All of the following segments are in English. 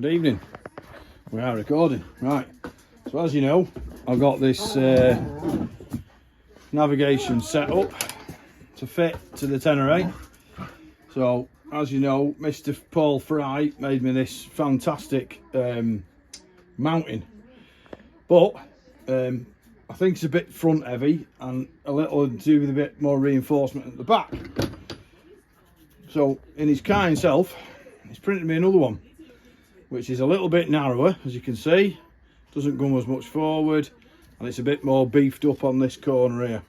Good evening. We are recording. Right. So as you know, I've got this navigation set up to fit to the Tenere. So as you know, Mr. Paul Fry made me this fantastic mounting. But I think it's a bit front heavy and a little to do with a bit more reinforcement at the back. So in his kind self, he's printed me another one, which is a little bit narrower, as you can see. Doesn't come as much forward, and it's a bit more beefed up on this corner here.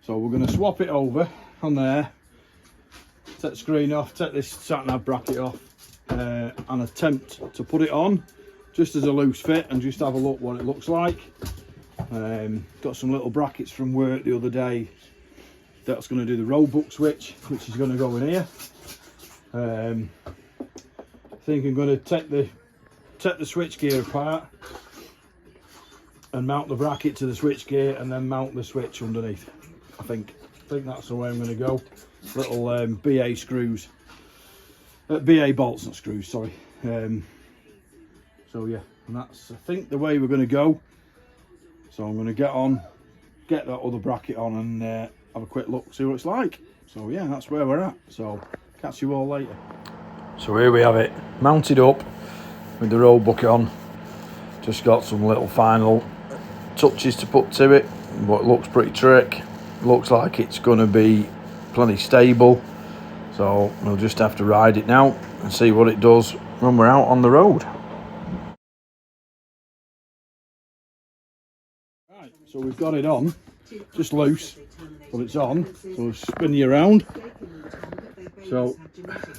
So we're going to swap it over on there, take the screen off, take this sat-nav bracket off, and attempt to put it on just as a loose fit and just have a look what it looks like. Got some little brackets from work the other day. That's going to do the roadbook switch, which is going to go in here. I think I'm going to take the switch gear apart and mount the bracket to the switch gear and then mount the switch underneath. I think that's the way I'm going to go. Little BA screws, BA bolts, not screws, sorry. So yeah, and that's I think the way we're going to go. So I'm going to get that other bracket on and have a quick look, see what it's like. So yeah, that's where we're at. So catch you all later. So here we have it, mounted up with the roadbook on. Just got some little final touches to put to it, but it looks pretty trick. Looks like it's going to be plenty stable. So we'll just have to ride it now and see what it does when we're out on the road. Right, so we've got it on, just loose, but it's on. So we'll spin you around. So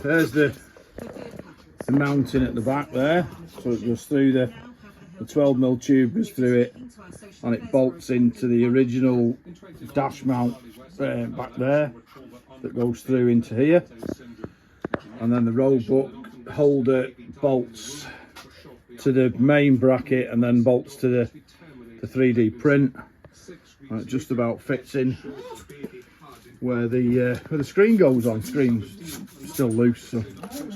there's the mounting at the back there, so it goes through the 12mm tube goes through it and it bolts into the original dash mount back there that goes through into here, and then the roadbook holder bolts to the main bracket and then bolts to the 3D print, and it just about fits in where the screen goes on. Screen's still loose, so,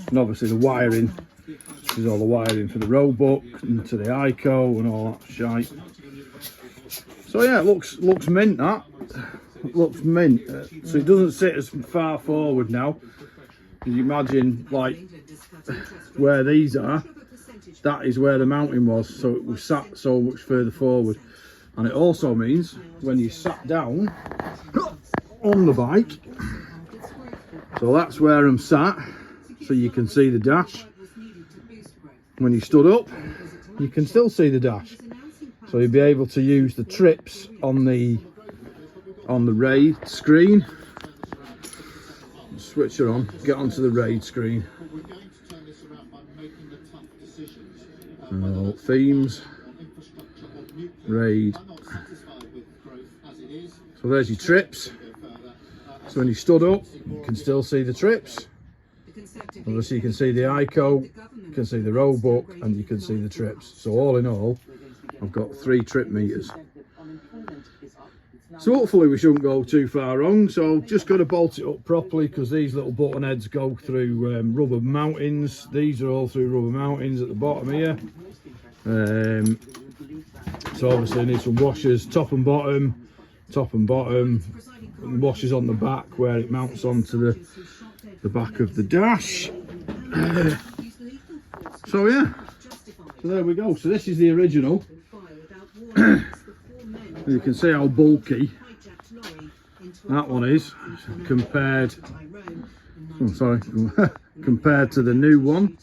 and obviously the wiring, this is all the wiring for the roadbook and to the ICO and all that shite. So yeah, it looks mint, that. It looks mint. So it doesn't sit as far forward now. As you imagine, like where these are, that is where the mounting was, so it was sat so much further forward. And it also means when you sat down on the bike, so that's where I'm sat, so you can see the dash. When you stood up, you can still see the dash, so you'll be able to use the trips on the RAID screen. Switch her on, get onto the RAID screen. Themes, RAID. So there's your trips. So when you stood up, you can still see the trips. Obviously you can see the ICO, you can see the roadbook, and you can see the trips. So all in all, I've got 3 trip meters. So hopefully we shouldn't go too far wrong. So just got to bolt it up properly, because these little button heads go through rubber mountings. These are all through rubber mountings at the bottom here. So obviously I need some washers, top and bottom, and washers on the back where it mounts onto the back of the dash. So yeah, so there we go. So this is the original. You can see how bulky that one is compared compared to the new one.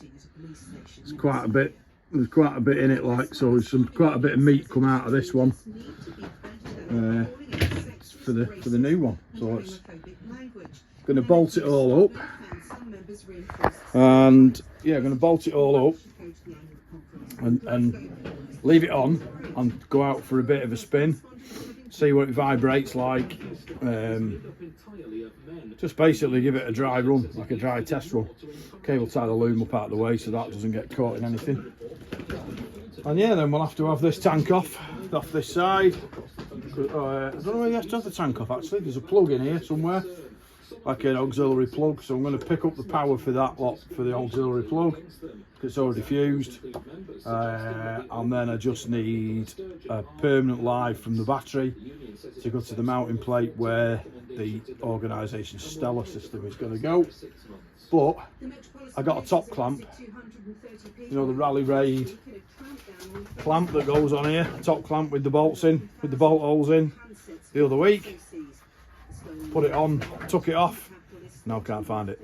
It's quite a bit, there's quite a bit in it, like, so there's quite a bit of meat come out of this one for the new one. So it's going to bolt it all up, and yeah, I'm going to bolt it all up and leave it on and go out for a bit of a spin, see what it vibrates like. Just basically give it a dry run, like a dry test run. Cable tie the loom up out of the way so that doesn't get caught in anything. And yeah, then we'll have to have this tank off this side. I don't know where you have to have the tank off, actually. There's a plug in here somewhere. like an auxiliary plug, so I'm going to pick up the power for that lot for the auxiliary plug. It's already fused, and then I just need a permanent live from the battery to go to the mounting plate where the organisation Stellar system is going to go. But I got a top clamp, you know, the Rally Raid clamp that goes on here, top clamp with the bolts in, with the bolt holes in, the other week. Put it on, took it off, now can't find it.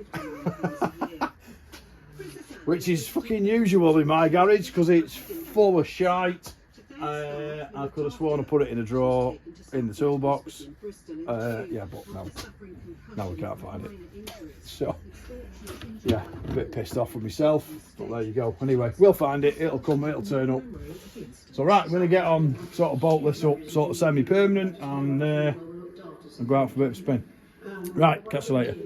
Which is fucking usual in my garage because it's full of shite. I could have sworn I put it in a drawer in the toolbox. Yeah, but no, now we can't find it. So, yeah, a bit pissed off with myself, but there you go. Anyway, we'll find it, it'll come, it'll turn up. So right, I'm going to get on, sort of bolt this up, sort of semi-permanent, and go out for a bit of a spin. Right, catch you later.